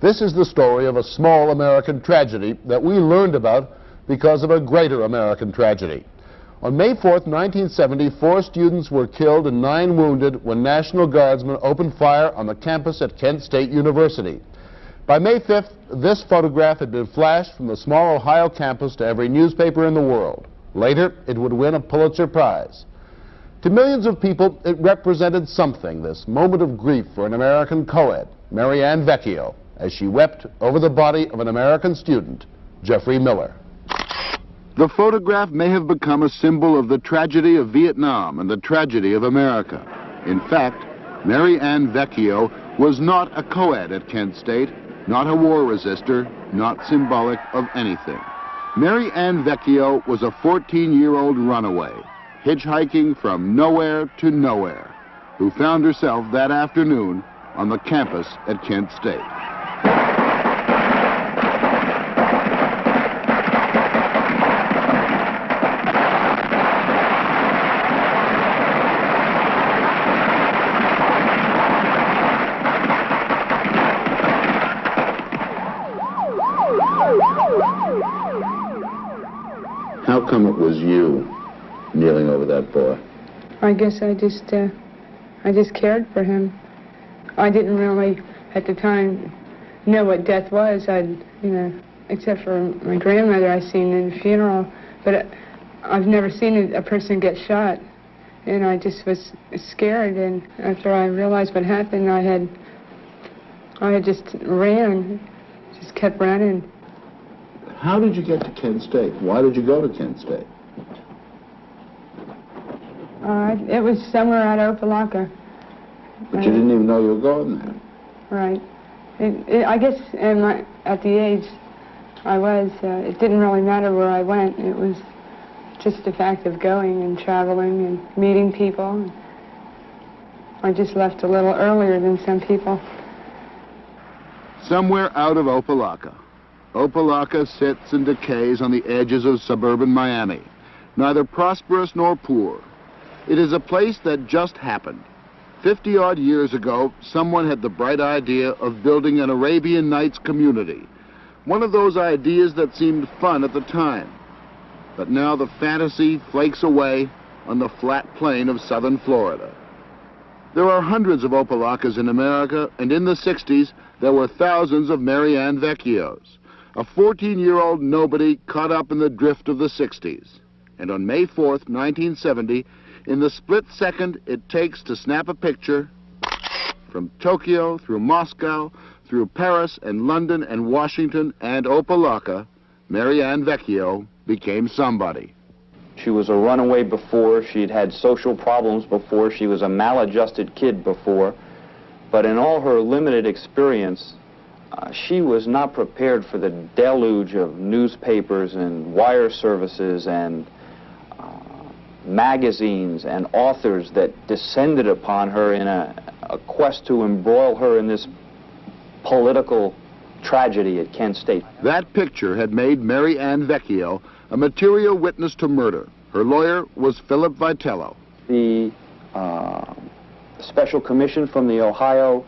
This is the story of a small American tragedy that we learned about because of a greater American tragedy. On May 4th, 1970, 4 students were killed and 9 wounded when National Guardsmen opened fire on the campus at Kent State University. By May 5th, this photograph had been flashed from the small Ohio campus to every newspaper in the world. Later, it would win a Pulitzer Prize. To millions of people, it represented something, this moment of grief for an American co-ed, Mary Ann Vecchio, as she wept over the body of an American student, Jeffrey Miller. The photograph may have become a symbol of the tragedy of Vietnam and the tragedy of America. In fact, Mary Ann Vecchio was not a co-ed at Kent State, not a war resistor, not symbolic of anything. Mary Ann Vecchio was a 14-year-old runaway, hitchhiking from nowhere to nowhere, who found herself that afternoon on the campus at Kent State. How come it was you kneeling over that boy? I guess I just cared for him. I didn't really, at the time, know what death was. Except for my grandmother I seen in the funeral, but I've never seen a person get shot. And I just was scared, and after I realized what happened, I had just ran, just kept running. How did you get to Kent State? Why did you go to Kent State? It was somewhere at Opelika. But you didn't even know you were going there. Right. I guess at the age I was, it didn't really matter where I went. It was just the fact of going and traveling and meeting people. I just left a little earlier than some people. Somewhere out of Opelika. Opelika sits and decays on the edges of suburban Miami, neither prosperous nor poor. It is a place that just happened. 50-odd years ago, someone had the bright idea of building an Arabian Nights community, one of those ideas that seemed fun at the time. But now the fantasy flakes away on the flat plain of southern Florida. There are hundreds of Opelikas in America, and in the 60s, there were thousands of Mary Ann Vecchios, a 14-year-old nobody caught up in the drift of the 60s. And on May 4th, 1970, in the split second it takes to snap a picture, from Tokyo through Moscow, through Paris and London and Washington and Opelika, Mary Ann Vecchio became somebody. She was a runaway before, she'd had social problems before, she was a maladjusted kid before, but in all her limited experience, she was not prepared for the deluge of newspapers and wire services and magazines and authors that descended upon her in a quest to embroil her in this political tragedy at Kent State. That picture had made Mary Ann Vecchio a material witness to murder. Her lawyer was Philip Vitello. The special commission from the Ohio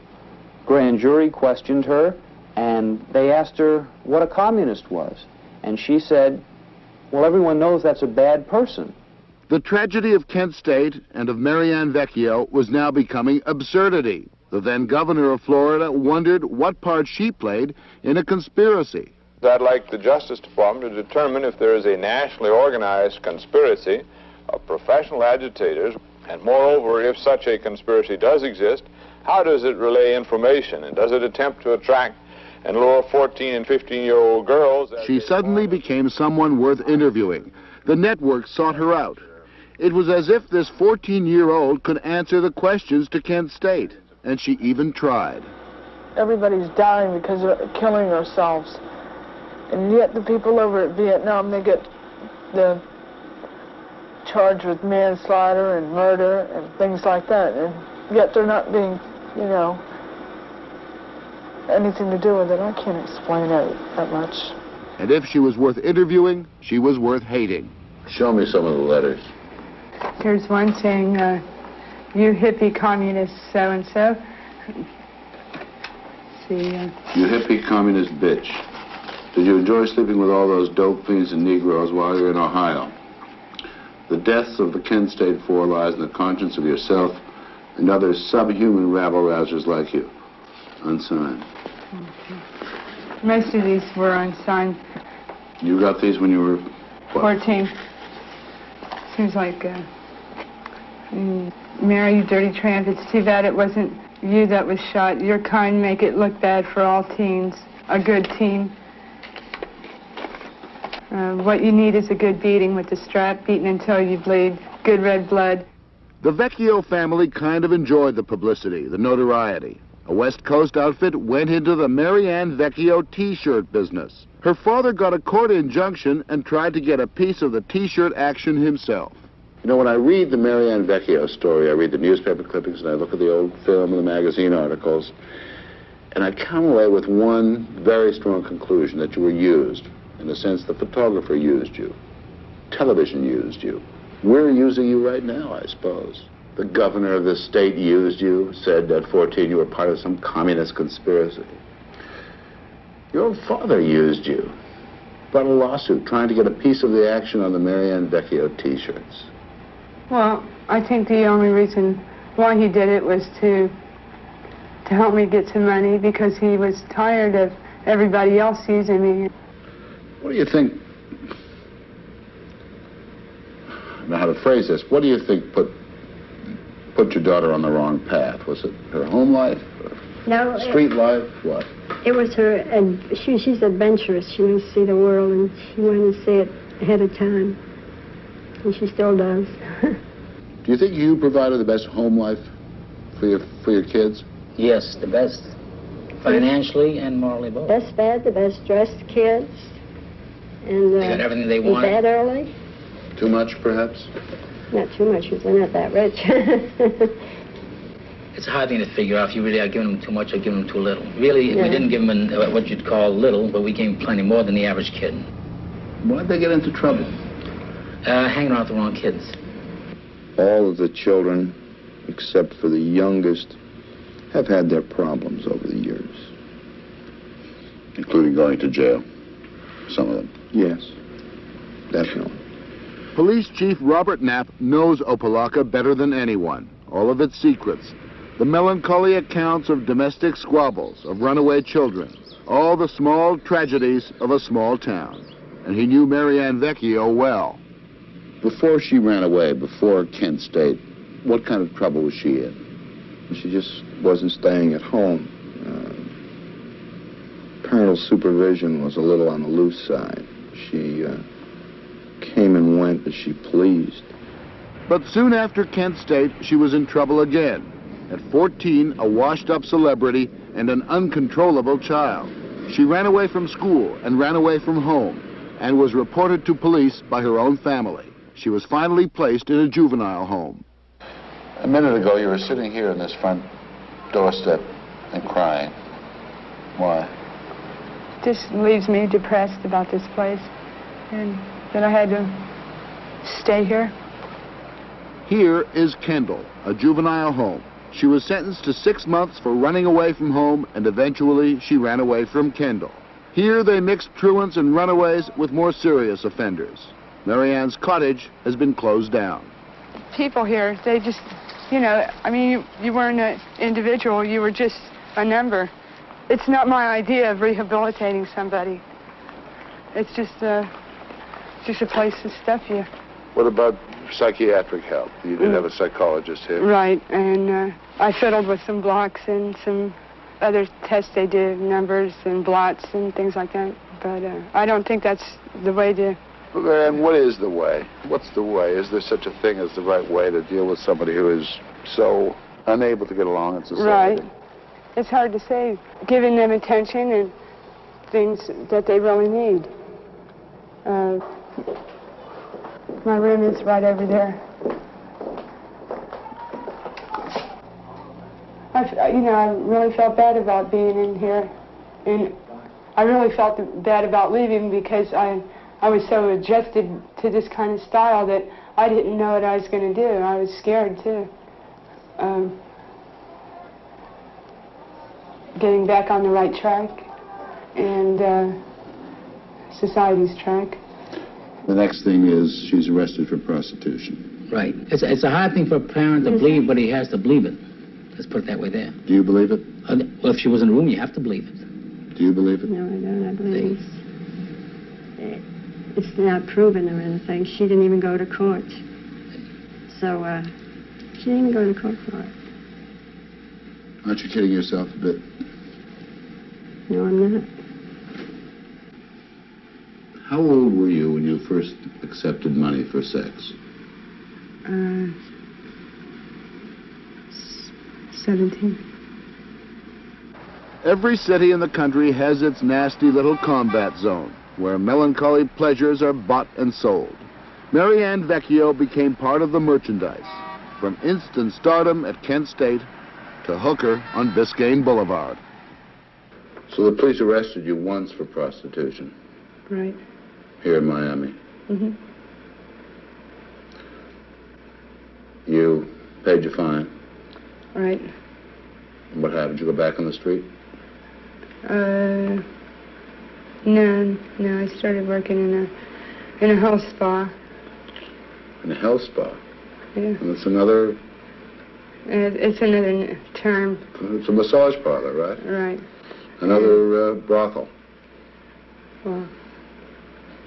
grand jury questioned her, and they asked her what a communist was. And she said, well, everyone knows that's a bad person. The tragedy of Kent State and of Mary Ann Vecchio was now becoming absurdity. The then governor of Florida wondered what part she played in a conspiracy. I'd like the Justice Department to determine if there is a nationally organized conspiracy of professional agitators, and moreover, if such a conspiracy does exist, how does it relay information, and does it attempt to attract and lure 14 and 15-year-old girls? She suddenly became someone worth interviewing. The network sought her out. It was as if this 14-year-old could answer the questions to Kent State, and she even tried. Everybody's dying because they're killing ourselves. And yet the people over at Vietnam, they get charged with manslaughter and murder and things like that. And yet they're not being, anything to do with it. I can't explain it that much. And if she was worth interviewing, she was worth hating. Show me some of the letters. Here's one saying, you hippie communist so-and-so. see. You hippie communist bitch. Did you enjoy sleeping with all those dope fiends and Negroes while you were in Ohio? The deaths of the Kent State Four lies in the conscience of yourself and other subhuman rabble-rousers like you. Unsigned. Okay. Most of these were unsigned. You got these when you were, what? 14. Seems like, Mary, you dirty tramp, it's too bad it wasn't you that was shot. Your kind make it look bad for all teens. A good teen. What you need is a good beating with the strap, beaten until you bleed. Good red blood. The Vecchio family kind of enjoyed the publicity, the notoriety. A West Coast outfit went into the Mary Ann Vecchio T-shirt business. Her father got a court injunction and tried to get a piece of the T-shirt action himself. You know, when I read the Mary Ann Vecchio story, I read the newspaper clippings and I look at the old film and the magazine articles, and I come away with one very strong conclusion, that you were used. In a sense, the photographer used you. Television used you. We're using you right now, I suppose. The governor of this state used you, said at 14 you were part of some communist conspiracy. Your own father used you. Brought a lawsuit trying to get a piece of the action on the Mary Ann Vecchio T-shirts. Well, I think the only reason why he did it was to help me get some money, because he was tired of everybody else using me. What do you think, I don't know how to phrase this, what do you think put your daughter on the wrong path? Was it her home life? No. Street life? What? It was her, and she's adventurous. She wants to see the world, and she wanted to see it ahead of time. And she still does. Do you think you provided the best home life for your kids? Yes, the best. Financially and morally both. Best fed, the best dressed kids. And They got everything they in wanted. bed early. Too much, perhaps? Not too much, because they're not that rich. It's a hard thing to figure out if you really are giving them too much or giving them too little. Really, Yeah. we didn't give them what you'd call little, but we gave them plenty more than the average kid. Why'd they get into trouble? Hanging around with the wrong kids. All of the children, except for the youngest, have had their problems over the years. Including going to jail? Some of them? Yes, definitely. Police Chief Robert Knapp knows Opelika better than anyone. All of its secrets. The melancholy accounts of domestic squabbles, of runaway children. All the small tragedies of a small town. And he knew Mary Ann Vecchio well. Before she ran away, before Kent State, what kind of trouble was she in? She just wasn't staying at home. Parental supervision was a little on the loose side. She came and went as she pleased. But soon after Kent State, she was in trouble again. At 14, a washed-up celebrity and an uncontrollable child. She ran away from school and ran away from home and was reported to police by her own family. She was finally placed in a juvenile home. A minute ago, you were sitting here on this front doorstep and crying. Why? Just leaves me depressed about this place, and that I had to stay here. Here is Kendall, a juvenile home. She was sentenced to 6 months for running away from home, and eventually she ran away from Kendall. Here they mixed truants and runaways with more serious offenders. Mary Ann's cottage has been closed down. People here, they just, you know, I mean, you weren't an individual, you were just a number. It's not my idea of rehabilitating somebody. It's just a place to stuff you. What about psychiatric help? You did have a psychologist here. Right, and I fiddled with some blocks and some other tests they did, numbers and blots and things like that. But I don't think that's the way to... And what is the way? What's the way? Is there such a thing as the right way to deal with somebody who is so unable to get along in society? Right. It's hard to say. Giving them attention and things that they really need. My room is right over there. I really felt bad about being in here, and I really felt bad about leaving because I was so adjusted to this kind of style that I didn't know what I was going to do. I was scared too. getting back on the right track and society's track. The next thing is she's arrested for prostitution. Right. It's a hard thing for a parent to believe, but he has to believe it. Let's put it that way there. Do you believe it? Well, if she was in the room, you have to believe it. Do you believe it? No, I don't. I believe it's not proven or anything. She didn't even go to court. So, she didn't even go to court for it. Aren't you kidding yourself a bit? No, I'm not. How old were you when you first accepted money for sex? 17. Every city in the country has its nasty little combat zone, where melancholy pleasures are bought and sold. Mary Ann Vecchio became part of the merchandise, from instant stardom at Kent State to hooker on Biscayne Boulevard. So the police arrested you once for prostitution? Right. Here in Miami? Mm-hmm. You paid your fine? Right. And what happened? Did you go back on the street? No. I started working in a health spa. In a health spa? Yeah. And it's another... It's another term. It's a massage parlor, right? Right. Another brothel. Well,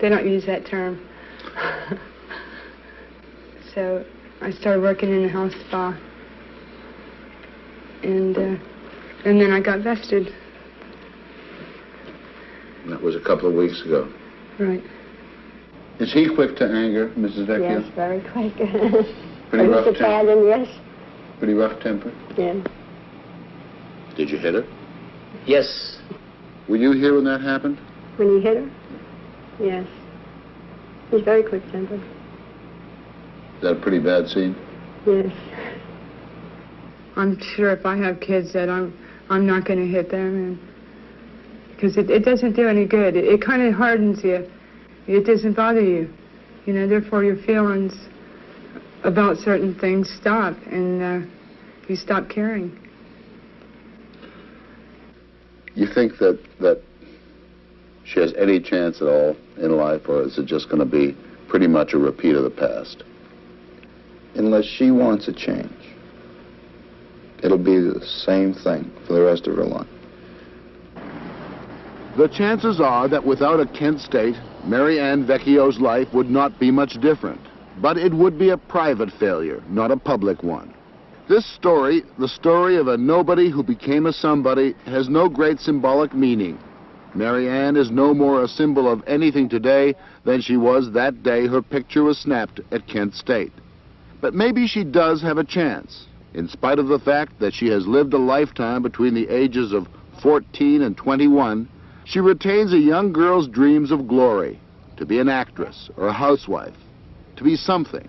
they don't use that term. So I started working in a health spa. And then I got vested. And that was a couple of weeks ago. Right. Is he quick to anger, Mrs. Vecchio? Yes, very quick. Pretty rough Mr. Cadden, yes. Pretty rough temper? Yeah. Did you hit her? Yes. Were you here when that happened? When he hit her? Yes. He's very quick-tempered. Is that a pretty bad scene? Yes. I'm sure if I have kids that I'm not going to hit them, and because it doesn't do any good. It kind of hardens you. It doesn't bother you. You know, therefore your feelings about certain things stop, and you stop caring. You think that she has any chance at all in life, or is it just going to be pretty much a repeat of the past? Unless she wants a change, it'll be the same thing for the rest of her life. The chances are that without a Kent State, Mary Ann Vecchio's life would not be much different. But it would be a private failure, not a public one. This story, the story of a nobody who became a somebody, has no great symbolic meaning. Mary Ann is no more a symbol of anything today than she was that day her picture was snapped at Kent State. But maybe she does have a chance, in spite of the fact that she has lived a lifetime between the ages of 14 and 21. She retains a young girl's dreams of glory, to be an actress or a housewife, to be something.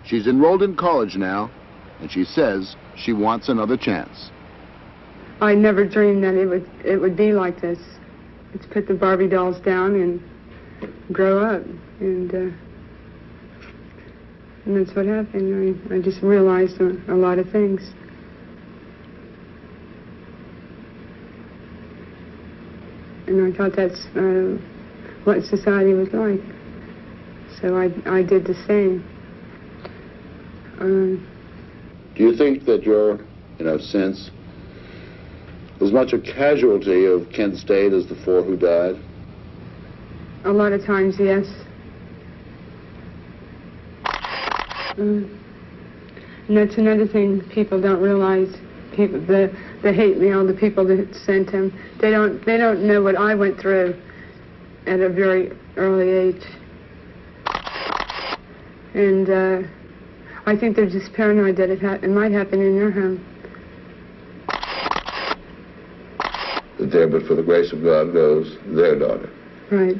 She's enrolled in college now, and she says she wants another chance. I never dreamed that it would be like this. It's put the Barbie dolls down and grow up, and that's what happened. I just realized a lot of things. And I thought that's what society was like. So I did the same. Do you think that you're, in a sense, as much a casualty of Kent State as the 4 who died? A lot of times, yes. And that's another thing people don't realize. People, the hate mail, the people that sent him, they don't know what I went through at a very early age. And I think they're just paranoid that it might happen in their home. That there, but for the grace of God, goes their daughter. Right.